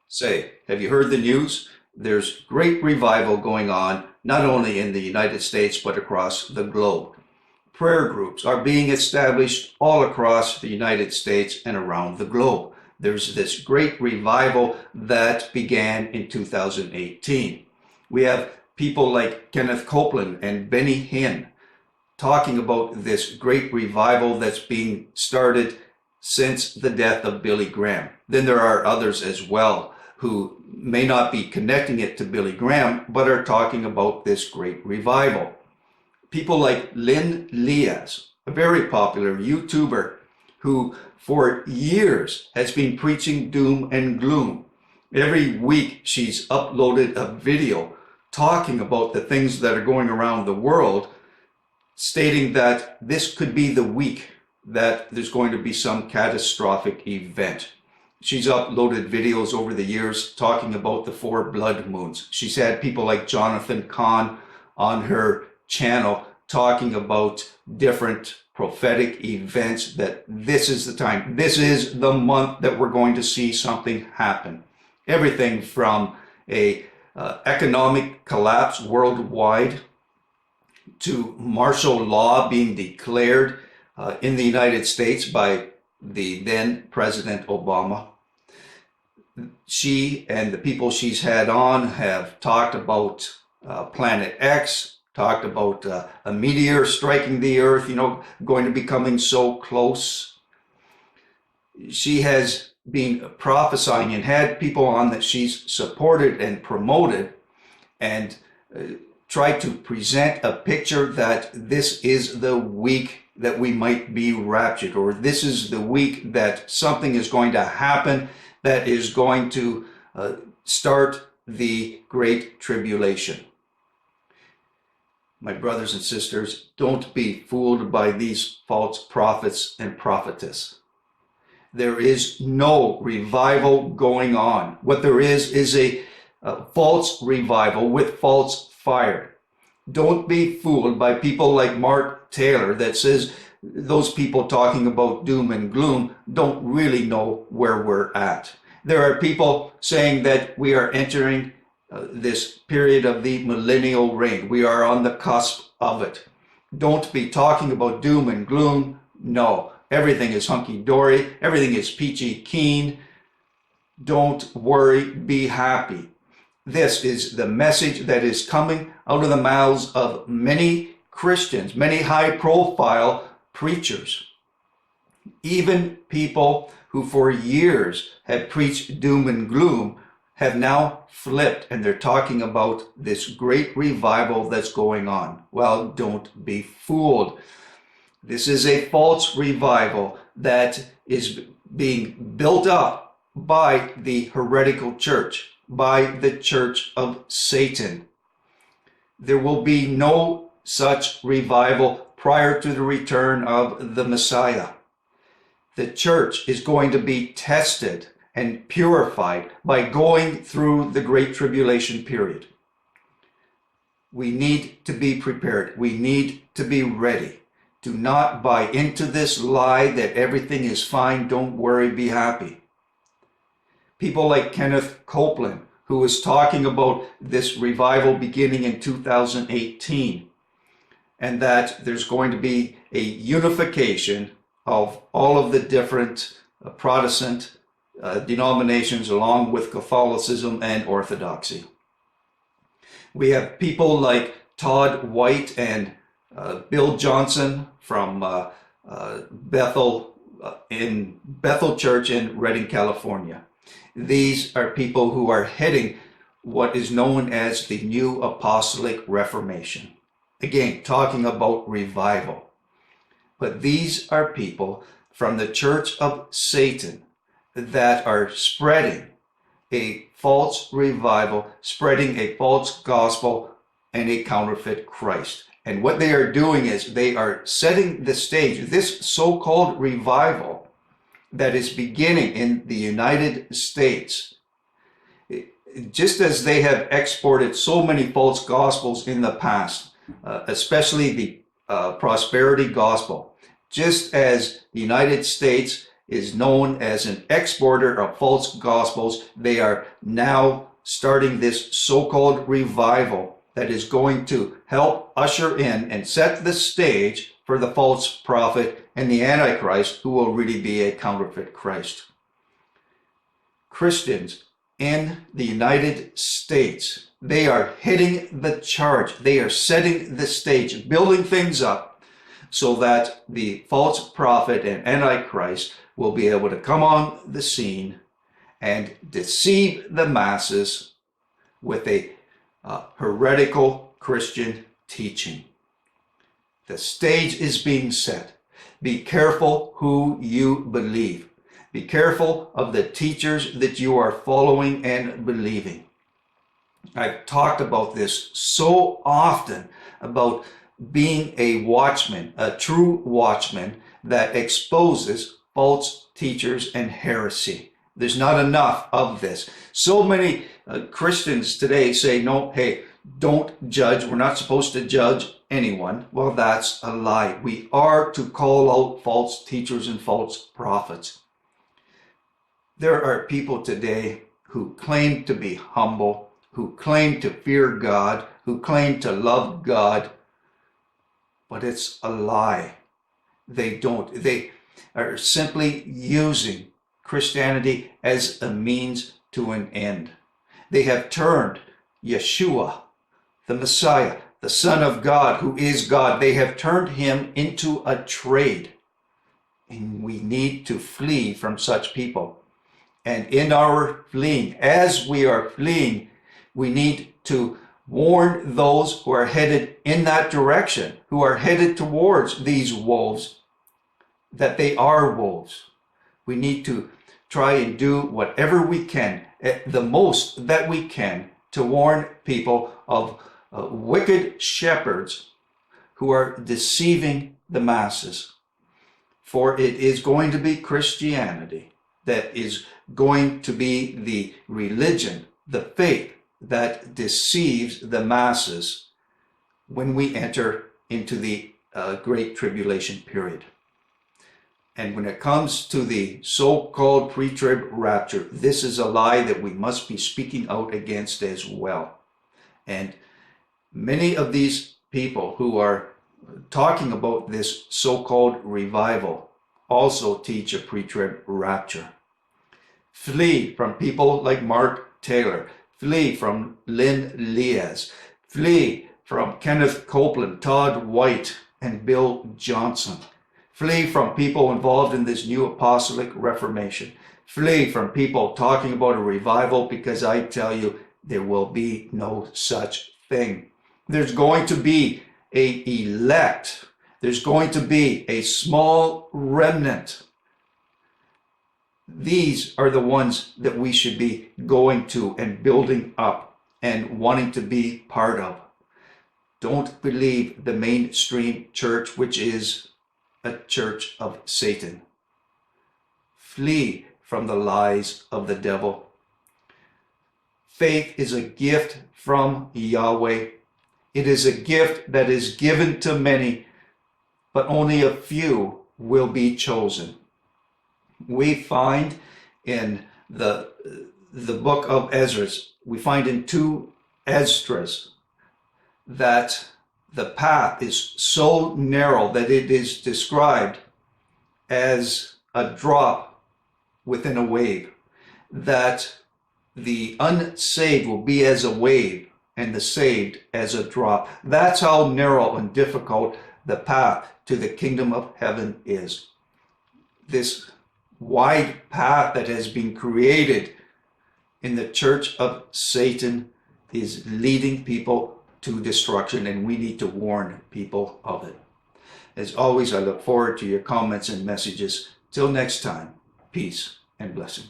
Say, have you heard the news? There's great revival going on, not only in the United States, but across the globe. Prayer groups are being established all across the United States and around the globe. There's this great revival that began in 2018. We have people like Kenneth Copeland and Benny Hinn talking about this great revival that's being started since the death of Billy Graham. Then there are others as well who may not be connecting it to Billy Graham, but are talking about this great revival. People like Lynn Liaz, a very popular YouTuber who for years has been preaching doom and gloom. Every week she's uploaded a video talking about the things that are going around the world, stating that this could be the week that there's going to be some catastrophic event. She's uploaded videos over the years talking about the 4 blood moons. She's had people like Jonathan Cahn on her channel talking about different prophetic events, that this is the time, this is the month that we're going to see something happen. Everything from a economic collapse worldwide to martial law being declared in the United States by the then President Obama. She and the people she's had on have talked about Planet X, talked about a meteor striking the earth, going to be coming so close. She has been prophesying and had people on that she's supported and promoted, and tried to present a picture that this is the week that we might be raptured, or this is the week that something is going to happen that is going to start the Great Tribulation. My brothers and sisters, don't be fooled by these false prophets and prophetess. There is no revival going on. What there is a false revival with false fire. Don't be fooled by people like Mark Taylor that says those people talking about doom and gloom don't really know where we're at. There are people saying that we are entering this period of the millennial reign. We are on the cusp of it. Don't be talking about doom and gloom. No, everything is hunky-dory. Everything is peachy keen. Don't worry, be happy. This is the message that is coming out of the mouths of many Christians, many high-profile preachers. Even people who for years have preached doom and gloom have now flipped, and they're talking about this great revival that's going on. Well, don't be fooled. This is a false revival that is being built up by the heretical church, by the church of Satan. There will be no such revival prior to the return of the Messiah. The church is going to be tested and purified by going through the Great Tribulation period. We need to be prepared. We need to be ready. Do not buy into this lie that everything is fine, don't worry, be happy. People like Kenneth Copeland, who was talking about this revival beginning in 2018, and that there's going to be a unification of all of the different Protestant denominations along with Catholicism and Orthodoxy. We have people like Todd White and Bill Johnson from Bethel Church in Redding, California. These are people who are heading what is known as the New Apostolic Reformation. Again, talking about revival. But these are people from the Church of Satan that are spreading a false revival, spreading a false gospel and a counterfeit Christ. And what they are doing is they are setting the stage. This so-called revival that is beginning in the United States, just as they have exported so many false gospels in the past, especially the prosperity gospel, just as the United States is known as an exporter of false gospels. They are now starting this so-called revival that is going to help usher in and set the stage for the false prophet and the Antichrist, who will really be a counterfeit Christ. Christians in the United States, they are hitting the charge. They are setting the stage, building things up so that the false prophet and Antichrist will be able to come on the scene and deceive the masses with a heretical Christian teaching. The stage is being set. Be careful who you believe. Be careful of the teachers that you are following and believing. I've talked about this so often, about being a watchman, a true watchman that exposes false teachers and heresy. There's not enough of this. So many Christians today say, no, hey, don't judge. We're not supposed to judge anyone. Well, that's a lie. We are to call out false teachers and false prophets. There are people today who claim to be humble, who claim to fear God, who claim to love God, but it's a lie. They don't. They are simply using Christianity as a means to an end. They have turned Yeshua, the Messiah, the Son of God, who is God, they have turned him into a trade. And we need to flee from such people. And in our fleeing, as we are fleeing, we need to warn those who are headed in that direction, who are headed towards these wolves, that they are wolves. We need to try and do whatever we can, the most that we can, to warn people of wicked shepherds who are deceiving the masses. For it is going to be Christianity that is going to be the religion, the faith that deceives the masses when we enter into the Great Tribulation period. And when it comes to the so-called pre-trib rapture, this is a lie that we must be speaking out against as well. And many of these people who are talking about this so-called revival also teach a pre-trib rapture. Flee from people like Mark Taylor. Flee from Lynn Leas. Flee from Kenneth Copeland, Todd White, and Bill Johnson. Flee from people involved in this new apostolic reformation. Flee from people talking about a revival, because I tell you, there will be no such thing. There's going to be an elect. There's going to be a small remnant. These are the ones that we should be going to and building up and wanting to be part of. Don't believe the mainstream church, which is a church of Satan. Flee from the lies of the devil. Faith is a gift from Yahweh. It is a gift that is given to many, but only a few will be chosen. We find in the book of Ezra, we find in 2 Esdras that the path is so narrow that it is described as a drop within a wave, that the unsaved will be as a wave and the saved as a drop. That's how narrow and difficult the path to the kingdom of heaven is. This wide path that has been created in the church of Satan is leading people to destruction, and we need to warn people of it. As always, I look forward to your comments and messages. Till next time, peace and blessings.